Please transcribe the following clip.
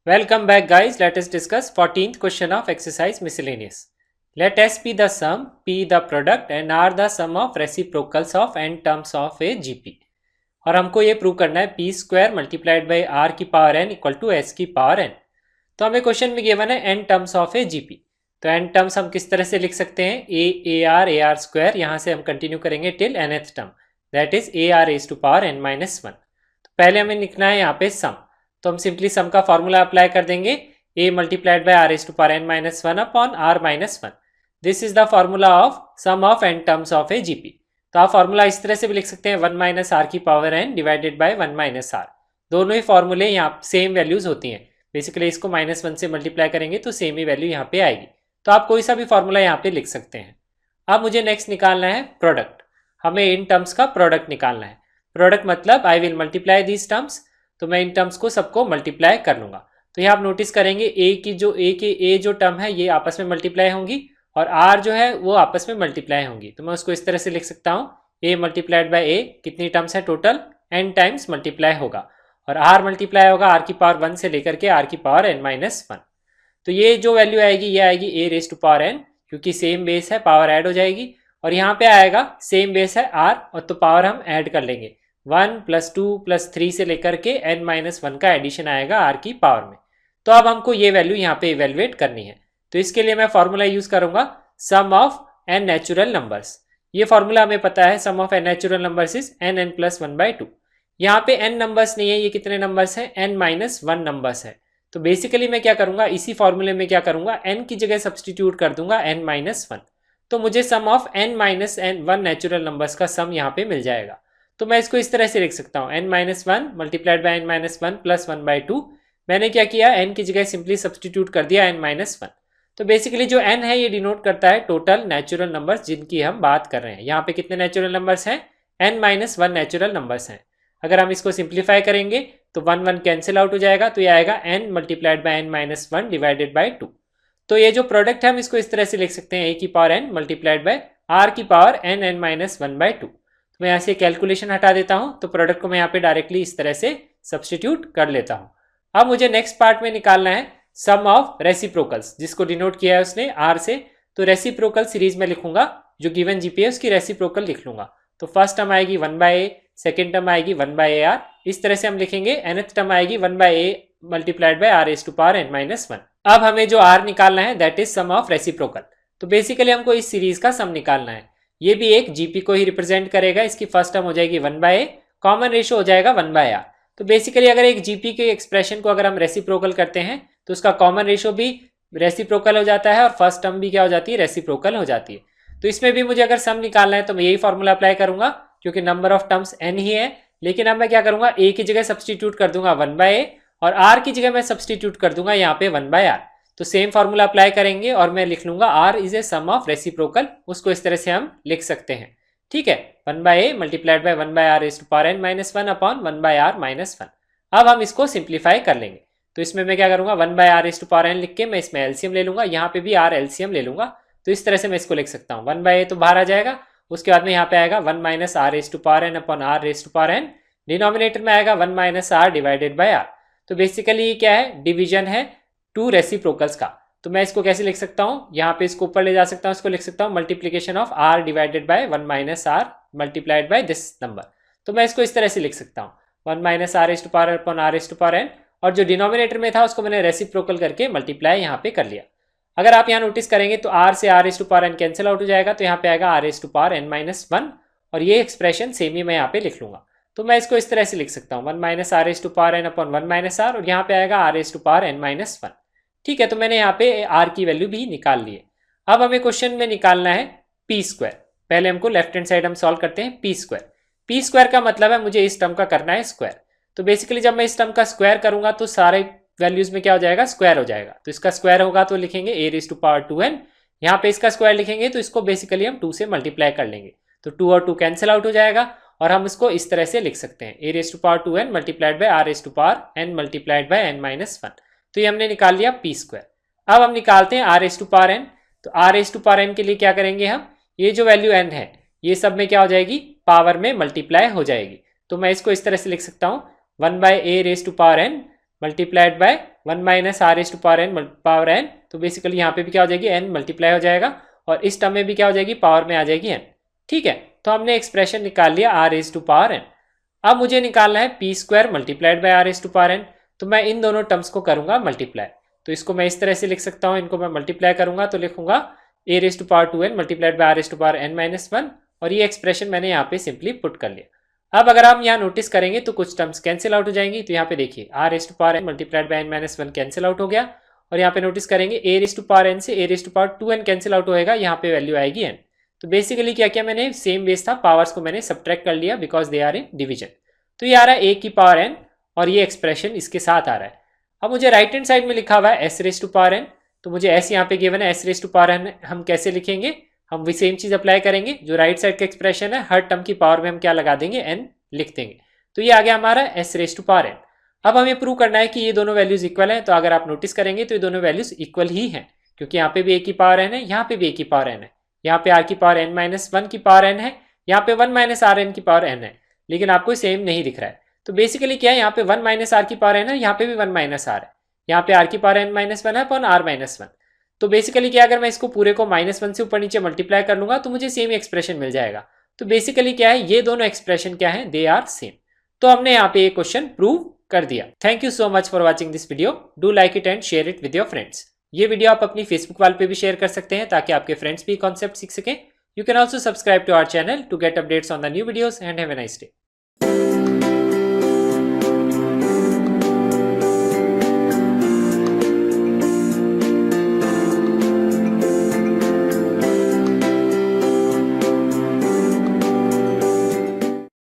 Welcome back guys, let us discuss 14th question of exercise miscellaneous. Let S be the sum, P the product and R the sum of reciprocals of n terms of a GP. और हमको ये prove करना है p square multiplied by r की power n equal to s की power n। तो हमें question में गिवन है n terms of a GP. तो n टर्म्स हम किस तरह से लिख सकते हैं, ए आर स्क्वायर, यहाँ से हम कंटिन्यू करेंगे till nth term that is a r as to power n minus one. तो पहले हमें लिखना है यहाँ पे सम, तो हम सिंपली सम का फॉर्मूला अप्लाई कर देंगे, a multiplied by r as to power n minus one upon r minus one. This is the formula of sum of n terms of a GP. तो आप फॉर्मूला इस तरह से भी लिख सकते हैं, वन माइनस आर की power n divided by one minus r. दोनों ही फॉर्मूले यहाँ सेम वैल्यूज होती हैं, बेसिकली इसको माइनस वन से मल्टीप्लाई करेंगे तो सेम ही वैल्यू यहाँ पे आएगी। तो आप कोई सा भी फॉर्मूला यहाँ पे लिख सकते हैं। अब मुझे नेक्स्ट निकालना है प्रोडक्ट। हमें इन टर्म्स का प्रोडक्ट निकालना है। प्रोडक्ट मतलब I will multiply these terms, तो मैं इन टर्म्स को सबको मल्टीप्लाई कर लूंगा। तो यहाँ आप नोटिस करेंगे ए जो टर्म है ये आपस में मल्टीप्लाई होंगी और आर जो है वो आपस में मल्टीप्लाई होंगी। तो मैं उसको इस तरह से लिख सकता हूँ, ए मल्टीप्लाइड बाई ए, कितनी टर्म्स है टोटल, एन टाइम्स मल्टीप्लाई होगा, और आर मल्टीप्लाई होगा आर की पावर वन से लेकर के आर की पावर एन माइनस वन। तो ये जो वैल्यू आएगी ये आएगी ए रेज टू पावर एन, क्योंकि सेम बेस है पावर ऐड हो जाएगी, और यहाँ पे आएगा सेम बेस है आर, और तो पावर हम ऐड कर लेंगे, one plus two plus three से लेकर के एन माइनस वन का एडिशन आएगा आर की पावर में। तो अब हमको ये वैल्यू यहाँ पे इवेलुएट करनी है। तो इसके लिए मैं फॉर्मूला यूज करूंगा sum of n natural numbers. ये फॉर्मूला हमें पता है, sum of n natural numbers is n plus one by two. यहाँ पे एन नंबर्स नहीं है, ये कितने नंबर्स हैं, एन माइनस वन नंबर्स है। तो बेसिकली मैं क्या करूंगा, इसी फॉर्मूले में क्या करूंगा, एन की जगह सब्सटीट्यूट कर दूंगा एन माइनस वन। तो मुझे sum of n minus n one natural numbers का सम यहाँ पे मिल जाएगा। तो मैं इसको इस तरह से लिख सकता हूँ, n minus one multiplied by n minus one plus one by two. मैंने क्या किया, एन की जगह सिंपली सब्सटीट्यूट कर दिया एन माइनस वन। तो बेसिकली जो n है ये डिनोट करता है टोटल नेचुरल नंबर्स जिनकी हम बात कर रहे हैं। यहाँ पे कितने नेचुरल नंबर्स हैं, n minus one natural numbers हैं। अगर हम इसको सिंप्लीफाई करेंगे तो वन वन कैंसिल आउट हो जाएगा, तो ये आएगा n multiplied by n minus one divided by two. तो ये जो प्रोडक्ट है हम इसको इस तरह से लिख सकते हैं, a की power n multiplied by r की power n minus one by two. तो मैं यहाँ से कैलकुलेशन हटा देता हूँ, तो प्रोडक्ट को मैं यहाँ पे डायरेक्टली इस तरह से सब्सटीट्यूट कर लेता हूँ। अब मुझे नेक्स्ट पार्ट में निकालना है सम ऑफ रेसिप्रोकल्स, जिसको डिनोट किया है उसने आर से। तो रेसिप्रोकल सीरीज में लिखूंगा, जो गिवन जीपी है उसकी रेसिप्रोकल लिख लूंगा। तो फर्स्ट टर्म आएगी one by a, second term आएगी वन बाय ए आर, इस तरह से हम लिखेंगे। nth टर्म आएगी one by a multiplied by r as to power n minus one. अब हमें जो आर निकालना है that is sum of reciprocal. तो बेसिकली हमको इस सीरीज का सम निकालना है। ये भी एक जीपी को ही रिप्रेजेंट करेगा। इसकी फर्स्ट टर्म हो जाएगी one by A, common ratio हो जाएगा वन बाय आर। तो बेसिकली अगर एक जीपी के एक्सप्रेशन को अगर हम रेसिप्रोकल करते हैं तो उसका कॉमन रेशियो भी रेसिप्रोकल हो जाता है और फर्स्ट टर्म भी क्या हो जाती है, रेसिप्रोकल हो जाती है। तो इसमें भी मुझे अगर सम निकालना है तो मैं यही फॉर्मूला अप्लाई करूंगा, क्योंकि नंबर ऑफ टर्म्स n ही है। लेकिन अब मैं क्या करूंगा, a की जगह सब्सटीट्यूट कर दूंगा वन बाय ए, और r की जगह मैं सब्सटीट्यूट कर दूंगा यहाँ पे वन बाय आर। तो सेम फॉर्मूला अप्लाई करेंगे और मैं लिख लूंगा r is a sum of reciprocal. उसको इस तरह से हम लिख सकते हैं, ठीक है, one by a multiplied by one by r is to power n minus one upon one by r minus one. अब हम इसको सिंप्लीफाई कर लेंगे। तो इसमें मैं क्या करूंगा, one by r is to power n लिख के मैं इसमें एलसीएम ले लूंगा, यहाँ पे भी आर एलसीएम ले लूंगा। तो इस तरह से मैं इसको लिख सकता हूँ, वन बाय ए तो बाहर आ जाएगा, उसके बाद में यहाँ पे आएगा one minus r is to power n upon r is to power n, denominator में आएगा one minus r divided by r. तो बेसिकली ये क्या है, डिवीजन है टू रेसिप्रोकल्स का। तो मैं इसको कैसे लिख सकता हूँ, यहाँ पे इसको ऊपर ले जा सकता हूँ, इसको लिख सकता हूँ multiplication of r divided by one minus r multiplied by this number. तो मैं इसको इस तरह से लिख सकता हूँ, one minus r is to power upon r is to power n, और जो डिनोमिनेटर में था उसको मैंने रेसिप्रोकल करके मल्टीप्लाई यहाँ पे कर लिया। अगर आप यहाँ नोटिस करेंगे तो आर से r is to power n cancel out हो जाएगा, तो यहाँ पे आएगा r is to power n minus one, और ये एक्सप्रेशन सेम ही मैं यहाँ पे लिख लूंगा। तो मैं इसको इस तरह से लिख सकता हूँ, one minus r is to power n upon one minus r, और यहाँ पे आएगा r is to power n minus one. ठीक है, तो मैंने यहाँ पे आर की वैल्यू भी निकाल ली है। अब हमें क्वेश्चन में निकालना है पी स्क्वायर। पहले हमको लेफ्ट हैंड साइड हम सॉल्व करते हैं पी स्क्वायर। पी स्क्वायर का मतलब है मुझे इस टर्म का करना है स्क्वायर। तो बेसिकली जब मैं इस टर्म का स्क्वायर करूंगा तो सारे वैल्यूज में क्या हो जाएगा, स्क्वायर हो जाएगा। तो इसका स्क्वायर होगा तो लिखेंगे a raise to power two n, यहाँ पे इसका स्क्वायर लिखेंगे तो इसको बेसिकली हम टू से मल्टीप्लाई कर लेंगे, तो टू और टू कैंसिल आउट हो जाएगा, और हम इसको इस तरह से लिख सकते हैं, a raise to power two n multiplied by r raise to power n multiplied by n minus one. तो ये हमने निकाल लिया पी स्क्वायर। अब हम निकालते हैं r raise to power n. तो r raise to power n के लिए क्या करेंगे हम, ये जो वैल्यू एन है ये सब में क्या हो जाएगी, पावर में मल्टीप्लाई हो जाएगी। तो मैं इसको इस तरह से लिख सकता हूँ, one by a raise to power n multiplied by 1 minus r raise to power n power n. तो बेसिकली यहाँ पे भी क्या हो जाएगी, एन मल्टीप्लाई हो जाएगा और इस टर्म में भी क्या हो जाएगी, पावर में आ जाएगी एन। ठीक है, तो हमने एक्सप्रेशन निकाल लिया r raise to power n. अब मुझे निकालना है p square multiplied by r raise to power n. तो मैं इन दोनों टर्म्स को करूंगा मल्टीप्लाई। तो इसको मैं इस तरह से लिख सकता हूँ, इनको मैं मल्टीप्लाई करूंगा तो लिखूंगा a raise to power 2n multiplied by r raise to power n minus 1 और ये एक्सप्रेशन मैंने यहाँ पे सिंपली पुट कर लिया। अब अगर हम यहाँ नोटिस करेंगे तो कुछ टर्म्स कैंसिल आउट हो जाएंगी। तो यहाँ पे देखिए r raise to power n multiplied by n minus 1 cancel out हो गया और यहाँ पे नोटिस करेंगे a raise to power n से a raise to power 2n cancel out होएगा, यहाँ पे वैल्यू आएगी n। तो बेसिकली क्या किया मैंने, सेम बेस था, पावर्स को मैंने सब्ट्रैक्ट कर लिया because they are in division. तो ये आ रहा है ए की पावर n और ये एक्सप्रेशन इसके साथ आ रहा है। अब मुझे राइट हैंड साइड में लिखा हुआ है s raise to power n, तो मुझे एस यहाँ पे गिवन है, s raise to power n हम कैसे लिखेंगे, हम भी सेम चीज अप्लाई करेंगे। जो राइट साइड का एक्सप्रेशन है हर टर्म की पावर में हम क्या लगा देंगे, n लिख देंगे। तो ये आ गया हमारा s raise to power n। अब हमें प्रूव करना है कि ये दोनों वैल्यूज इक्वल हैं। तो अगर आप नोटिस करेंगे तो ये दोनों वैल्यूज इक्वल ही हैं, क्योंकि यहाँ पे भी ए की पावर n है, यहाँ पे भी ए की पावर n है, यहाँ पे आर की पावर n माइनस 1 की पावर n है, यहाँ पे 1 माइनस आर एन की पावर n है, लेकिन आपको सेम नहीं दिख रहा है। तो बेसिकली क्या है, यहाँ पे 1 माइनस आर की पावर n है, यहाँ पे भी 1 माइनस आर है, यहाँ पे आर की पावर n माइनस 1 है अपॉन आर माइनस 1। तो बेसिकली क्या, अगर मैं इसको पूरे को -1 से ऊपर नीचे मल्टीप्लाई कर लूंगा तो मुझे सेम एक्सप्रेशन मिल जाएगा। तो बेसिकली क्या है, ये दोनों एक्सप्रेशन क्या है, दे आर सेम। तो हमने यहाँ पे ये क्वेश्चन प्रूव कर दिया। Thank you so much for watching this video. Do like it and share it with your friends. ये वीडियो आप अपनी फेसबुक वाल पे भी शेयर कर सकते हैं ताकि आपके फ्रेंड्स भी कॉन्सेप्ट सीख सकें। You can also subscribe to our channel to get updates on the new videos and have a nice day.